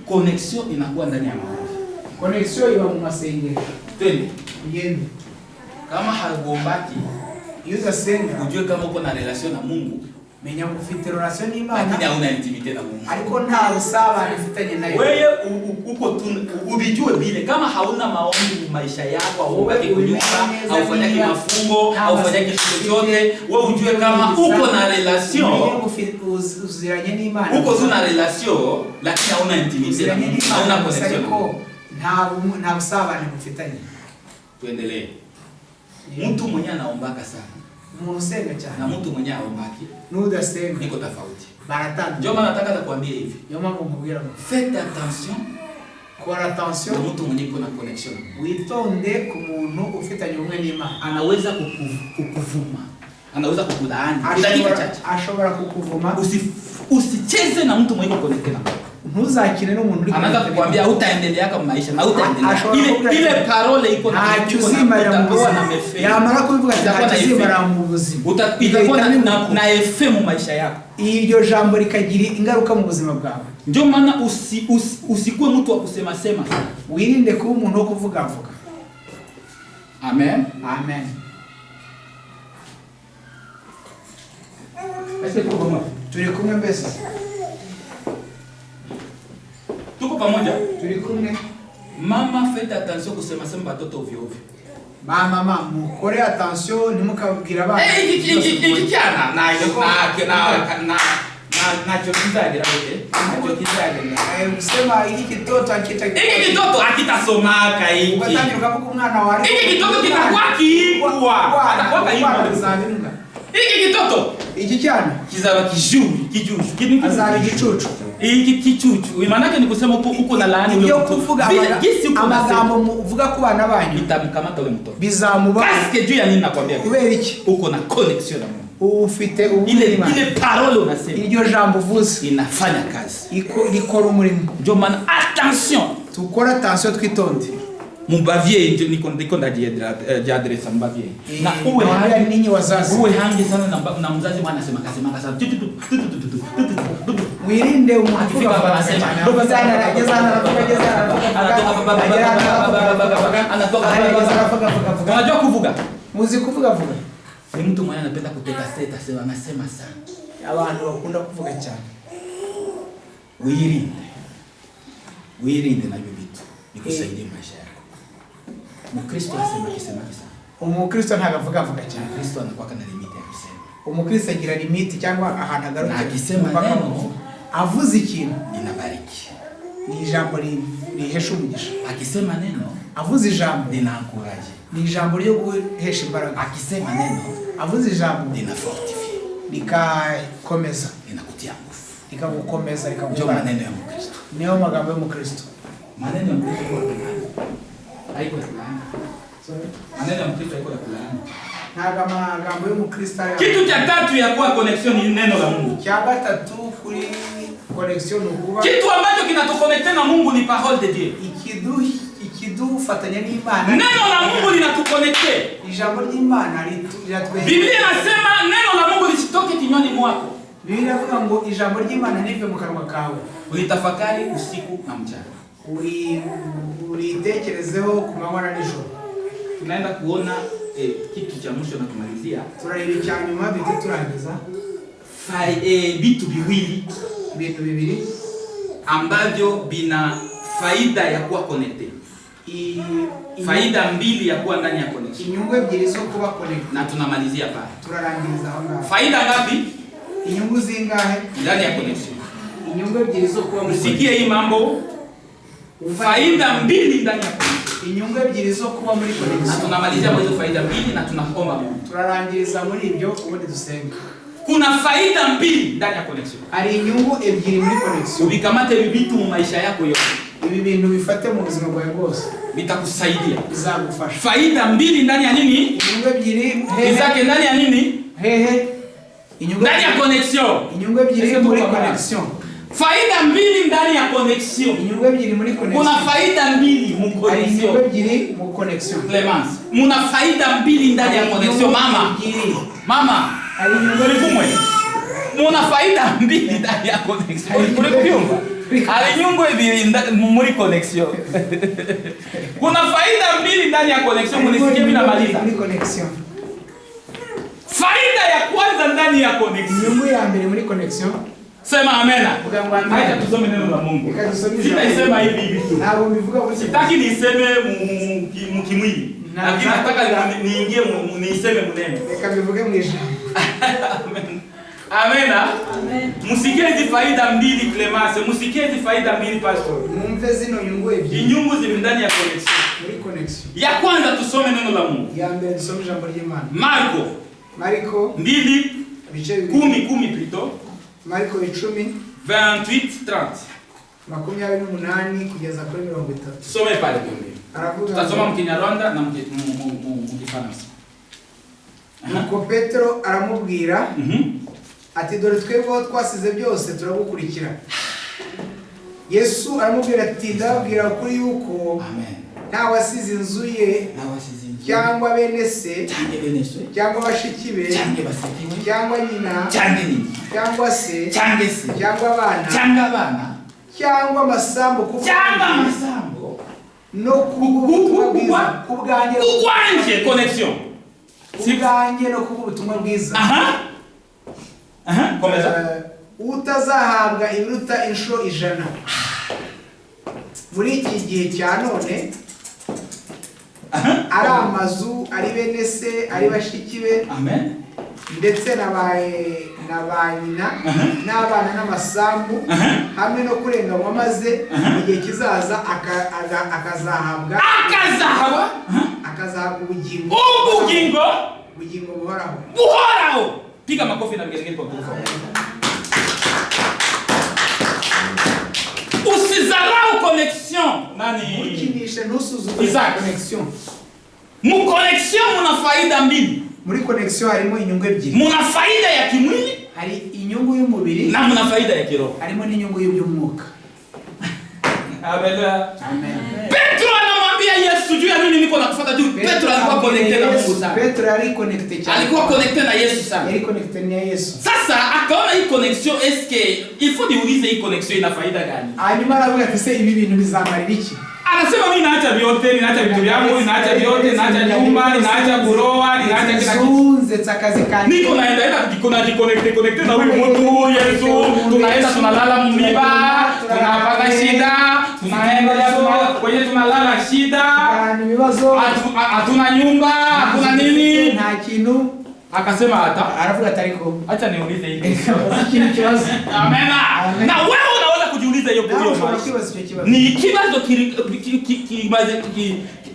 Connexion inakuwa ndani ya maombi. Connexion iba mu masengero. Twende. Yende. Kama haugombaki, iyo udasenga ujue kama uko na relation na Mungu. Menya ufite relation n'Imana. Lakini hauna intimite na Mungu. Ariko nta usabane ufitanye nayo. Wewe uko tu ubijue bile kama hauna maombi mu maisha yako, haubaki kunyumba, haufanyaki mafungo, haufanyaki chochote, wewe ujue kama uko na relation. Uziranye n'Imana. Uko tu na relation lakini hauna intimite na Mungu. Hauna connection. Nta usabane ufitanye. Tuendelee. Mtu mwenye anaombaka sana. Umuntu usenga cyane. Na mtu mwenye aombaki. N'udasenga. Niko tofauti. Baratandukanye. Ndio maana nataka kukuambia hivi. Ndio maana nkubwira ngo faites attention. Kora attention. Na mtu mwenye kuna connection. Witonde ku muntu ufitanye ubumwe n'Imana. Anaweza kukuvuma. Anaweza kukulaani. Dakika chache. Ashobora kukuvuma. Usicheze na mtu mwenye connected na Mungu. Ntuzakine n'umuntu uri anaanza kukuambia utaendelea kama maisha na utaendelea. Ile parole iko na kuzima ya mbuzi. Yamara kubivuga kuzima mu buzima. Itakuwa na effet mu maisha yako. Iryo jambo likagira ingaruka mu buzima bwawe. Ndio maana usikuwe mtu wa kusema sema. Wirinde kuba umuntu wo kuvuga vuga. Amen. Amen. Turi kumwe mbese. Tuko pamoja? Turi kumwe. Mama, faites attention kusema sema batoto ovyo ovyo. Mama, mukore attention nimukabwira abana. Iki cyana nacho kizagira wote. Nacho kizagira. Usema iki kitoto akitaga. Iki kitoto akitasomaka hiki. Ugatangira ukavuga umwana wari. Iki kitoto kitakuwa kiibwa. Atakuwa kaibwa. Iki kitoto iki cyana kizaba kijuju azaba igicucu. Iki kicucu maana yake ni kusema uko na laani ule mtoto. Kuvuga amagambo uvuga ku bana banyu bitamkamata ule mtoto. Bizamuba. Parce que Dieu yani nakwambia. Kubera iki? Uko na connection na Mungu. Ufite ubuzima. Ile parole unasema. Iryo jambo uvuze inafanya kazi. Ikora umurimo. Ndio maana attention. Tukora attention twitonde. Mubavie niko ndajiadresa mbavie. Na uwe hali ninyi wazazi. Uwe hangi sana na mzazi mwana anasema kasema. Wirinde umuntu akifika hapa anasema. Unajua kuvuga? Muzi kuvuga. Ni mtu mwenye anapenda kuteka seta sema anasema sana. Abantu bakunda kuvuga cyane. Wirinde na hivyo vitu. Nikusaidie maisha yako. Mkristo asema kisema. Umukristo ntagavuga cyane. Kristo anakuwa kana limit ya kusema. Umukristo agira limit cyangwa ahantu agaruka. Akisema neno avuze ikintu ninabariki. Ni ijambo rihesha umugisha. Akisema neno avuze ijambo ninaencourage. Ni ijambo ryo guhesha imbaraga. Akisema neno avuze ijambo ninafortify. Nikakomeza. Ninakutia nguvu. Nikagukomeza ndio maneno ya Mkristo. Niyo magambo ya Mkristo. Maneno ya Mkristo haiko fulani. Maneno ya Mkristo haiko fulani. Ntaga magambo yo Mkristo. Kitu cha tatu ya kuwa connection ni neno la Mungu. Cha gatatu kuri connection kuba. Kitu ambacho kinatuconnecte na Mungu ni parole de Dieu. Ikidufatanya n'Imana. Neno la Mungu linatuconnecte. Ijambo ry'Imana riratweza. Biblia inasema neno la Mungu lisitoke kinywani mwako. Biblia inavuga ngo ijambo ry'Imana nive mu kanwa kawe. Ulitafakari usiku na mchana. Ulitekerezeho ku manywa na nijoro. Tunaenda kuona kitu cha mwisho na kumalizia. Turareba cyane nyuma biti turangiza. Vitu bibiri ambavyo bina faida ya kuwa connected. Faida mbili ya kuwa ndani ya connection. Inyungu ebyiri zo kuba connected. Na tunamalizia pale. Turarangiza aho ngaho. Faida ngapi? Inyungu zingahe? Ndani ya connection. Inyungu ebyiri zo kuba muri. Usikie hii mambo. Faida mbili ndani ya connection. Inyungu ebyiri zo kuba muri connection. Na tunamalizia kwa hizo faida mbili na tunaomba Mungu. Turarangiriza muri ibyo ubundi dusenga. Kuna faida mbili ndani ya connection. Ari inyungu ebyiri muri connection. Ubikamate ibi vitu mu maisha yako yote. Ibi bintu bifate mu buzima bwawe bwose. Bitakusaidia. Bizagufasha. Faida mbili ndani ya nini? Inyungu ebyiri zake ndani ya nini? Hehe. ndani ya connection. Inyungu ebyiri muri connection. Faida mbili ndani ya connection. Inyungu ebyiri muri connection. Kuna faida mbili mu connection. Inyungu ebyiri mu connection. Clemence, muna faida mbili ndani ya connection mama. Mama, inyungu kumwe. Muna faida mbili ndani ya connection. Kule kubyumva. Alinyungu ebyiri muri connection. Kuna faida mbili ndani ya connection, munisikie bila maliza. Muri connection. Faida ya kwanza ndani ya connection. Inyungu ya mbere muri connection. Sema amena. Acha tusome neno la Mungu. Sitaisema hivi tu. Nabo bivuga ko sitaki niseme mkimwili. Lakini nataka niingie niseme munene. Reka bivuge mwisho. Amena. Amen. Musikie hizi faida mbili Clemence, musikie hizi faida mbili pastor. Mumve zino nyungu ebyiri. Inyungu ziri ndani ya connection. Muri connection. Ya kwanza tusome neno la Mungu. Ya mbere tusome jambo ry'Imana. Marko 2 bice 10 plutôt. Marko 10 28-30. 28 kugeza kuri 30. Some pale mbele. Aravuga tutasoma mkinyarwanda na mkifaransa. Nuko Petero aramubwira ati dore twebwe twasize byose turagukurikira. Yesu aramubwira ati ndababwira kuri yuko nta wasize inzu ye cyangwa bene se cyangwa bashiki be cyangwa nyina cyangwa se cyangwa abana cyangwa amasambu no kubwanje connection kubwanje no kubutumwa bwiza komeza utazahabwa ibiruta inshuro 100 muri iki gihe cya none ari amazu ari bene se ari bashiki be ndetse na ba nyina n'abana n'amasambu hamwe no kurenganywa maze igihe kizaza akazahabwa ubugingo buhoraho. Piga makofi na mgeni kwa kufa. Usizarau connection. Nani? Ukinisha nusuzume connection. Mu connection muna faida mbili. Muri connection harimo inyungu ebyiri. Muna faida ya kimwili, hari inyungu y'umubiri, na muna faida ya kiroho. Harimo n'inyungu y'umwuka. Amen. Petro anamwambia Yesu juu ya nini niko nakufuata juu. Petro alikuwa connected na Mungu sana. Petro alikuconnected sana. Alikuwa connected na Yesu sana. Alikuconnected na Yesu. Sasa akaona hii connection eske il faut niulize hii connection ina faida gani? Hanyuma aravuga ati se ibi bintu bizamarira iki? Anasema mimi naacha vyote, ninaacha vitu vyangu, ninaacha vyote, ninaacha nyumba, ninaacha kuroa, ninaacha kila kitu. Niko naenda connect na huyu mtu Yesu. Tunaenda tunalala mmiba, tunapata shida, tunaenda kwenye tunalala shida. Hatuna nyumba, hatuna nini? Nta kintu. Akasema hata aravuga atariko acha niulize hii kibazo. Amen. Na wewe unaweza kujiuliza hiyo ni kibazo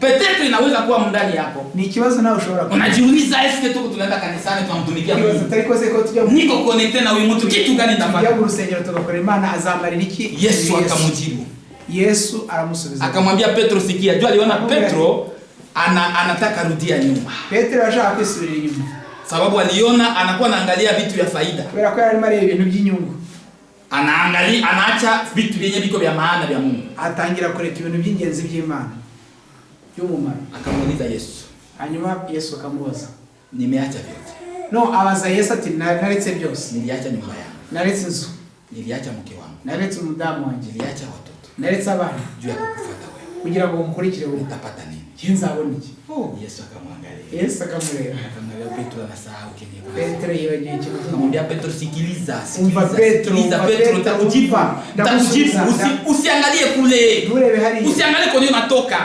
peut-être inaweza kuwa ndani yako. Ni kibazo nao ushobora. Unajiuliza eske tuko tunaenda kanisani tunamtumikia Mungu. Atariko se ko tujya niko connected na huyu mtu kitu gani ndafanya? Ya urusengero tugakora Imana azamarira iki? Yesu akamjibu. Yesu aramusubiza. Akamwambia Petro sikia, jua aliona Petro anataka rudia nyuma. Petro ashaka kwisubirira nyuma. Sababu aliona anakuwa anaangalia vitu vya faida. Kwa kweli alimari ibintu by'inyungu. Anaangalia anaacha vitu vyenye biko vya maana vya Mungu. Atangira kureka ibintu by'ingenzi by'Imana. Y'umumaro. Akamuuliza Yesu. Hanyuma Yesu akamubaza, nimeacha vyote. No, abaza Yesu ati naretse byose. Niliacha nyumba yangu. Naretse inzu. Niliacha mke wangu. Naretse umudamu wanjye. Niliacha watoto. Naretse abana. Juu ya kukufuata wewe. Kugira ngo umukurikire wewe. Utapata nini? Nzabona iki? Yesu akamwangalia. Yesu akamureba. Akamwangalia Petro anasahau kenye. Petro yibagiwe ikintu. Akamwambia Petro sikiliza. Petro takujibu. Usiangalie kule. Nurebe hari. Usiangalie kwenye unatoka.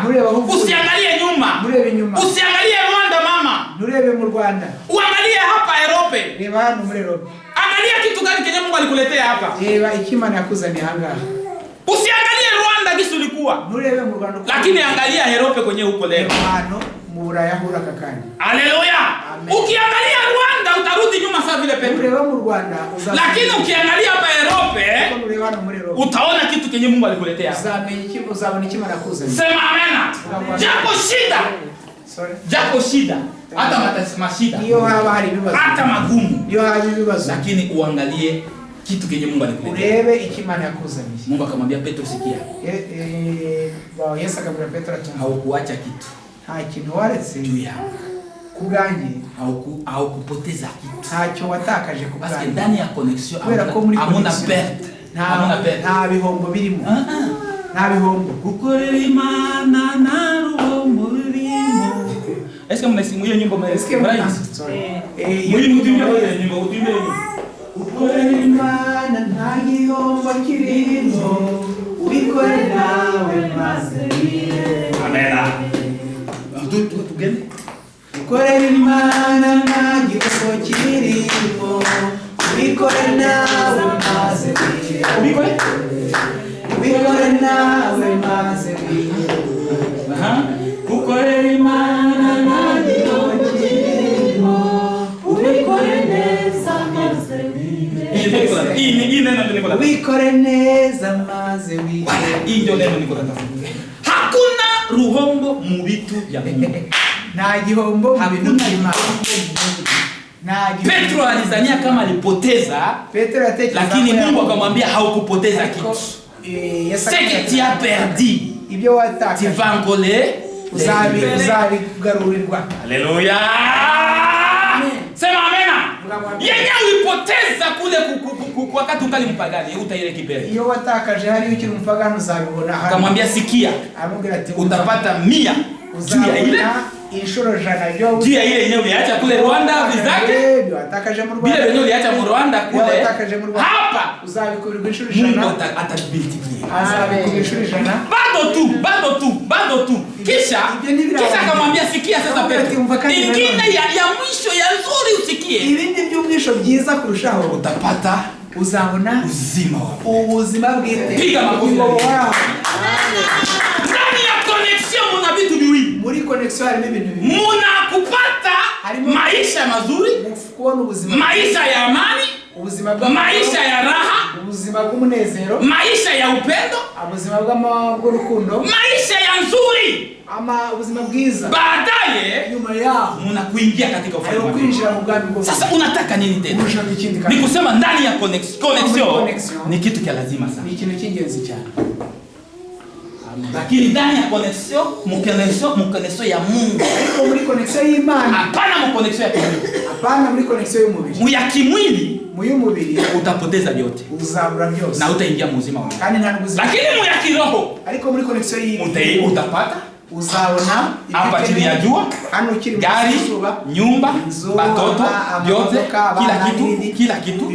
Usiangalie nyuma. Nurebe nyuma. Usiangalie Rwanda mama. Nurebe mu Rwanda. Uangalie hapa Europe. Reba hano muri Europe. Angalia kitu gani kenye Mungu alikuletea hapa. Reba ikimana yakuzaniye hangaha. Usiangalie Rwanda gisi ulikuwa. Nurebe mu Rwanda. Lakini angalia Europe kwenye huko leo. Hano mu Buraya hura kakani. Haleluya. Ukiangalia Rwanda utarudi nyuma sawa vile Petro. Ureba mu Rwanda lakini ukiangalia hapa Europe utaona kitu kenye Mungu alikuletea. Uzabona ikimana kuzana. Sema amen. Japo shida. Sorry. Japo shida. hata mashida, iyo haba hari ibibazo, hata magumu, iyo haba ibibazo, lakini uangalie kitu kenye Mungu alikuletea. Urebe ikimana yakuzaniye. Mungu akamwambia Petro, sikia. Yesu akamwambia Petro ati haukuacha kitu. Nta kintu waretse juu yangu. Kubwanjye haukupoteza kitu. Ntacyo watakaje kubwanjye. Parce que ndani ya connexion hamuna perte. Nta bihombo birimo. Nta bihombo. Gukorera Imana na ruhombo birimo. Est-ce que mnasimu hiyo nyimbo mnaisikia? Hiyo nyimbo Ukorera Imana nta gihombo kirimo, ubikore nawe maze bibe. Amen. Tugende. Ukorera Imana nta gihombo kirimo, ubikore nawe maze bibe. Ubikore nawe maze bibe. Ukorera Imana nta gihombo kirimo, ubikore neza maze bibe. Hii neno ndio niko ubikore neza maze bibe. Hii ndio neno niko natafuta. Hakuna ruhombo mu bitu vya Mungu. Nta gihombo mu bintu by'Imana. Petro alizania kama alipoteza, lakini Mungu akamwambia haukupoteza kitu. Ce que tu as perdu, ibyo watakaje, tu vas encoller, uzabigarurirwa. Haleluya. Sema amena. Yenye ulipoteza kule wakati ungali mpagani, utairekipera. Iyo watakaje hari ukiri mpagani uzabibona. Akamwambia sikia, amubwira ati utapata 100 juu ya ile inshuro jana yo juu ya ile yenyewe uliacha kule Rwanda vizake, ndio atakaje mu Rwanda. Bila yenyewe uliacha mu Rwanda kule, hapa uzabikurirwa inshuro jana. Mungu atabiltikia. Azabikurirwa inshuro jana. Bado tu. Kisha akamwambia sikia sasa Petro. Ingine ya mwisho ya nzuri usikie. Ibindi by'umwisho byiza kurushaho utapata, uzabona ubuzima bwite. Piga makofi. Ndani ya connection muna vitu viwili. Muri connection harimo ibintu bibiri. Muna kupata maisha mazuri, kubona ubuzima, maisha ya amani, ubuzima maisha ya raha, ubuzima bw'umunezero, maisha ya upendo, ubuzima bw'urukundo, maisha ya nzuri, ama ubuzima bwiza. Baadaye nyuma yao mnakuingia katika ufalme wa Mungu. Sasa unataka nini tena? Ni kusema ndani ya connection ni kitu cha lazima sana. Ni kitu kingenzi cyane. Lakini ndani ya connection, mconnection ya Mungu. Ariko muri connection y'Imana. Hapana mu connection ya kimwili. Hapana muri connection y'umubiri. Mu ya kimwili, mu y'umubiri utapoteza vyote. Uzabura byose. Na utaingia muzima wa. Kandi nta buzima. Lakini mu ya kiroho, ariko muri connection y'Imana utapata, uzabona hapa chini ya jua, gari, nyumba, batoto, vyote, kila kitu.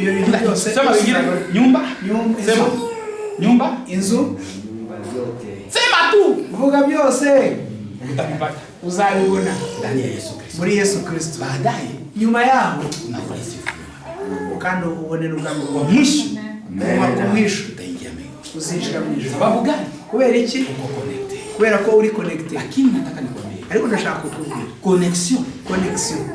Sema wengine nyumba, sema nyumba, inzu, sema tu, vuga byose utapata, uzabibona ndani ya Yesu Kristo. Muri Yesu Kristo. Baadaye nyuma yaho unaulisi ukando ubone rugambo wa mwisho, mwisho utaingia mbinguni. Uzinjira mu ijuru. Sababu gani? Kubera iki? Uko connected. Kubera ko uri connected. Lakini nataka nikwambie, ariko ndashaka kukubwira connection,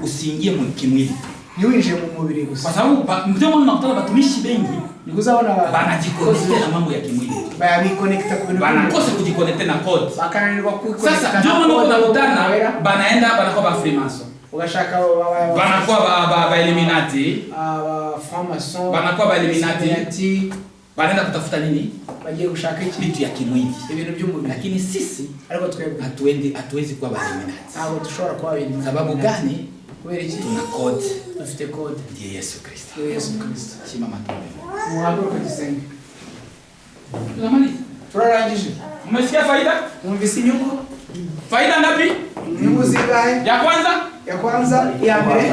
usiingie mu kimwili. Niwinje mu mubiri gusa. Kwa sababu ndio maana unakutana watumishi wengi nikuzabona banajiconnecte na mambo ya kimwili. Bayabiconnecta ku bintu. Banakosa kujiconnecte na code. Bakananirwa kuconnecta. Sasa ndio maana unakutana banaenda banakuwa ba Freemason. Ugashaka banakuwa ba Illuminati. Freemason. Banakuwa ba Illuminati. Banaenda kutafuta nini? Bagiye gushaka iki? Vitu ya kimwili. Ibintu by'umubiri. Lakini sisi ariko twebwe hatuwezi kuwa ba Illuminati. Abo dushobora kuba Illuminati. Sababu gani? Kubera iki? Tuna code. Dufite code. Ndiye Yesu Kristo. Yesu Kristo. Simama tuombe. Muhaguruke dusenge. Tunamaliza. Turarangije. Umesikia faida? Umvise inyungu? Faida ngapi? Inyungu zingahe? Ya kwanza? Ya kwanza, ya mbere.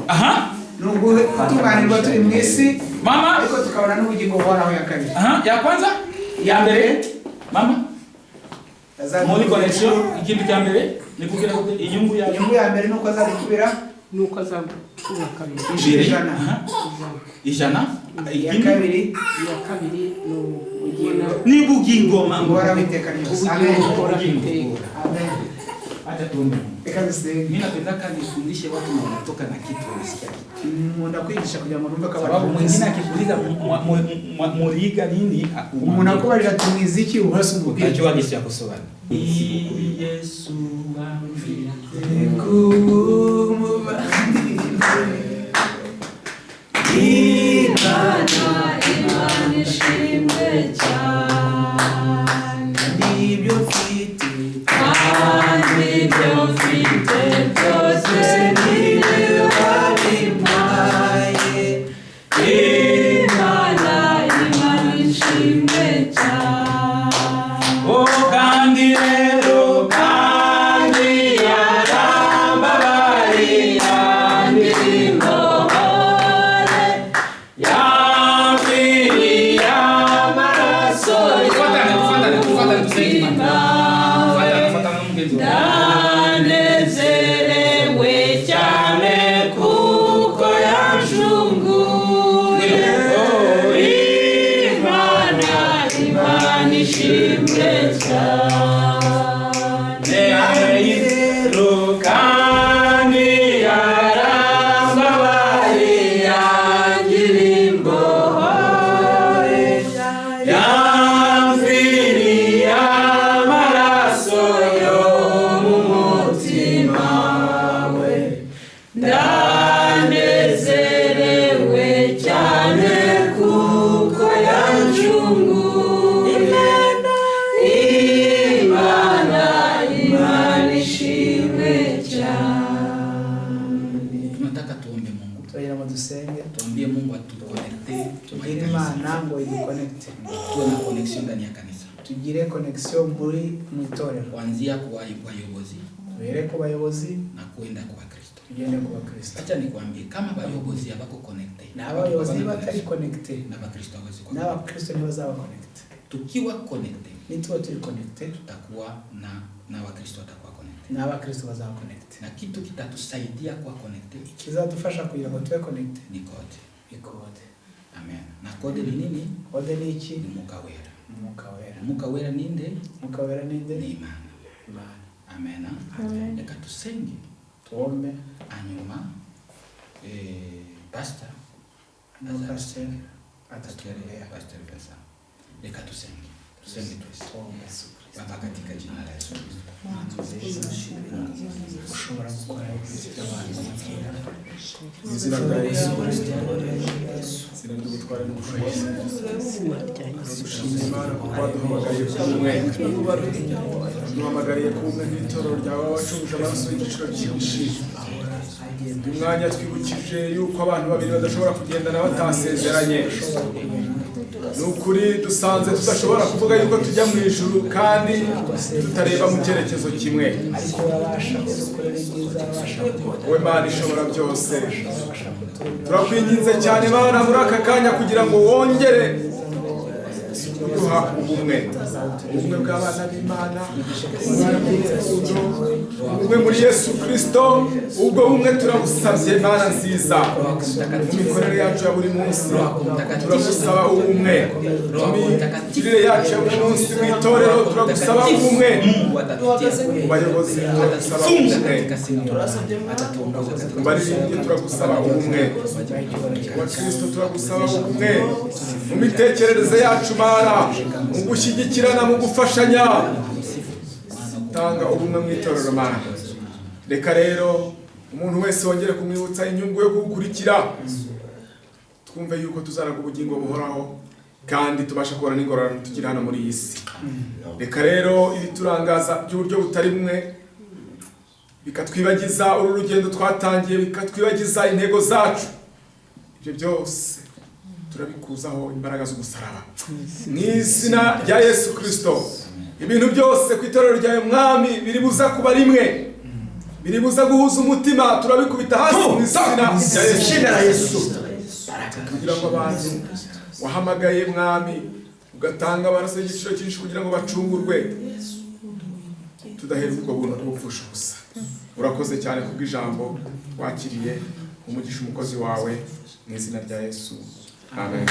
Aha. Nubwo tuganirwa turi mu isi. Mama, ariko tukabona n'ubugingo buhoraho ya kabiri. Aha, ya kwanza? Ya mbere. Mama. Muri connection, ikintu cya mbere ni kugira ngo inyungu ya mbere nuko azabikubira nuko azabikubira kabiri. Ijana. Ya kabiri ni bugingo buhoraho iteka ryose. Amen. Amen. Acha tuombe. Mimi napenda nifundishe watu na wanatoka na kitu wasikia. Munda kwigisha kugira ngo numve ko sababu mwingine akikuuliza muriga nini umuntu akubarira tumiziki uhose umubwira unajua gisi ya kusobanura. Yesu wamfite Imana ishimwe cyane nibyo mfite kandi ibyo mfite byose nibyo wabimpaye Imana ishimwe cyane kandi rero kandi yarambabariye indirimbo ndanezerewe cyane kuko yanshunguye Imana ishimwe cyane rero kandi yarambabariye indirimbo ndanezerewe cyane kuko yanshunguye Imana ishimwe cyane. Tunataka tuombe Mungu. Tunaomba dusenge. Tuambie Mungu atuconnecte. Tugire Imana ngo idiconnecte. Tuwe na connection ndani ya kanisa. Tugire connection muri mu itorero. Kuanzia kwa bayobozi. Tuhere ku bayobozi na kwenda kwa Kristo. Tugende ku Kristo. Acha nikwambie kama bayobozi habako connecte. Na abayobozi batari connecte. Na Bakristo hawezi connect. Na Bakristo ni bazaba connect. Tukiwa connecte. Nituwa tuli connecte. Tutakuwa na Wakristo watakuwa connecte. Na Bakristo bazaba connect. Na kitu kitatusaidia kuwa connecte. Kizatufasha kugira ngo tuwe connect. Ni code. Ni code. Amen. Na code ni nini? Code ni iki? Ni Mwuka Wera. Mwuka Wera. Mwuka Wera ninde? Mwuka Wera ninde? Ni Imana. Imana. Amen. Amen. Reka tusenge. Tuombe. Hanyuma pastor atatuelea pastor Vesa. Reka tusenge. Tusenge twese. Baba katika jina la Yesu Kristo. Ushobora gukora ibintu by'abantu bakira. Izina rya Yesu Kristo. Izina ry'ubutware n'ubushobozi. Dushimira Imana kuko waduhamagariye kumwe. Duhamagariye kumwe n'itorero ryawe wacunguje amaraso y'igiciro cyinshi. Uyu mwanya twibukije yuko abantu babiri badashobora kugendana batasezeranye. Ni ukuri dusanze tudashobora kuvuga yuko tujya mu ijuru kandi tutareba mu cyerekezo kimwe. Wowe Mana ishobora byose, turakwinginze cyane Mana muri aka kanya kugira ngo wongere kuduha ubumwe bw'abana b'Imana, ubumwe muri Yesu Kristo. Ubwo bumwe turabusabye Mana nziza mu mikorere yacu ya buri munsi. Turagusaba ubumwe mu mikorere yacu ya buri munsi mu itorero. Turagusaba ubumwe mu bayobozi. Turagusaba ubumwe mu baririmbyi. Turagusaba ubumwe mu Kristo. Turagusaba ubumwe mu mitekerereze yacu Mana, mu gushyigikirana, mu gufashanya. Tanga ubumwe mu itorero Mana. Reka rero umuntu wese wongere kumwibutsa inyungu yo gukurikira, twumve yuko tuzaraga ubugingo buhoraho kandi tubasha kubona n'ingororano tugira hano muri iyi si. Reka rero ibiturangaza by'uburyo butari bumwe bikatwibagiza uru rugendo twatangiye, bikatwibagiza intego zacu, ibyo byose turabikuzaho imbaraga z'umusaraba mu izina rya Yesu Kristo. Ibintu byose ku itorero ryawe Mwami biri buza kuba rimwe, biri buza guhuza umutima, turabikubita hasi mu izina rya Yesu. Kugira ngo abantu wahamagaye Mwami ugatanga amaraso y'igiciro cyinshi kugira ngo bacungurwe, tudaherwa ubwo buntu n'ubupfusha gusa. Urakoze cyane kubw'ijambo wakiriye, umugisha umukozi wawe mu izina rya Yesu. Amen.